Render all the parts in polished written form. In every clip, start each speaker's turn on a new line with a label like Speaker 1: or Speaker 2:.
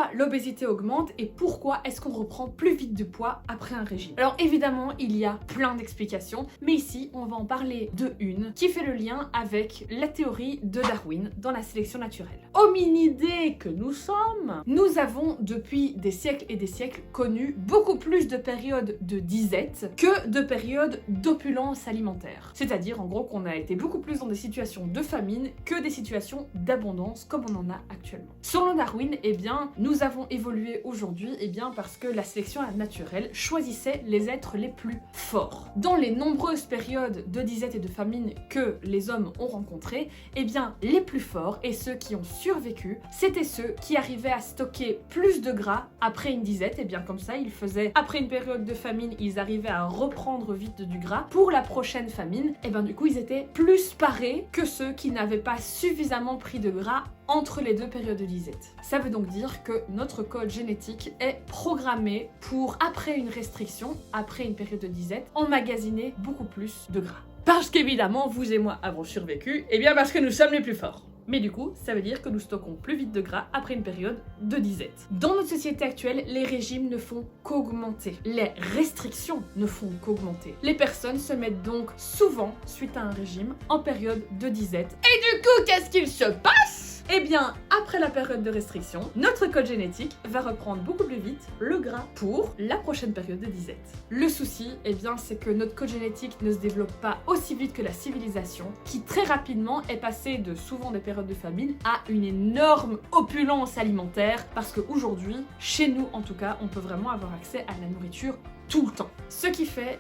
Speaker 1: pourquoi l'obésité augmente et pourquoi est-ce qu'on reprend plus vite de poids après un régime. Alors évidemment, il y a plein d'explications, mais ici, on va en parler de une qui fait le lien avec la théorie de Darwin dans la sélection naturelle. Hominidés que nous sommes, nous avons depuis des siècles et des siècles connu beaucoup plus de périodes de disette que de périodes d'opulence alimentaire. C'est-à-dire en gros qu'on a été beaucoup plus dans des situations de famine que des situations d'abondance comme on en a actuellement. Selon Darwin, eh bien, nous avons évolué aujourd'hui parce que la sélection naturelle choisissait les êtres les plus forts. Dans les nombreuses périodes de disette et de famine que les hommes ont rencontrées, eh bien, les plus forts et ceux qui ont survécu, c'était ceux qui arrivaient à stocker plus de gras après une disette. Et bien comme ça, ils faisaient, après une période de famine, ils arrivaient à reprendre vite du gras pour la prochaine famine. Et bien du coup, ils étaient plus parés que ceux qui n'avaient pas suffisamment pris de gras entre les deux périodes de disette. Ça veut donc dire que notre code génétique est programmé pour, après une restriction, après une période de disette, emmagasiner beaucoup plus de gras. Parce qu'évidemment, vous et moi avons survécu, et bien parce que nous sommes les plus forts. Mais du coup, ça veut dire que nous stockons plus vite de gras après une période de disette. Dans notre société actuelle, les régimes ne font qu'augmenter. Les restrictions ne font qu'augmenter. Les personnes se mettent donc souvent, suite à un régime, en période de disette. Et du coup, qu'est-ce qu'il se passe ? Eh bien, après la période de restriction, notre code génétique va reprendre beaucoup plus vite le gras pour la prochaine période de disette. Le souci, eh bien, c'est que notre code génétique ne se développe pas aussi vite que la civilisation, qui très rapidement est passée de souvent des périodes de famine à une énorme opulence alimentaire, parce qu'aujourd'hui, chez nous en tout cas, on peut vraiment avoir accès à la nourriture tout le temps. Ce qui fait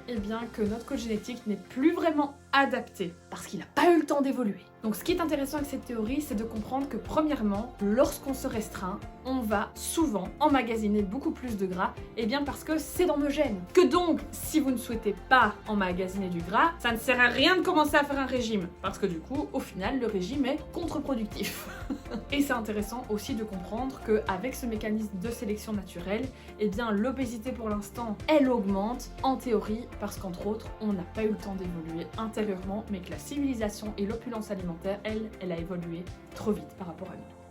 Speaker 1: que notre code génétique n'est plus vraiment adapté parce qu'il n'a pas eu le temps d'évoluer. Donc ce qui est intéressant avec cette théorie, c'est de comprendre que premièrement, lorsqu'on se restreint, on va souvent emmagasiner beaucoup plus de gras, parce que c'est dans nos gènes. Que donc, si vous ne souhaitez pas emmagasiner du gras, ça ne sert à rien de commencer à faire un régime, parce que du coup, au final, le régime est contre-productif. Et c'est intéressant aussi de comprendre qu'avec ce mécanisme de sélection naturelle, l'obésité pour l'instant, elle augmente en théorie parce qu'entre autres, on n'a pas eu le temps d'évoluer intérieurement, mais que la civilisation et l'opulence alimentaire, elle a évolué trop vite par rapport à nous.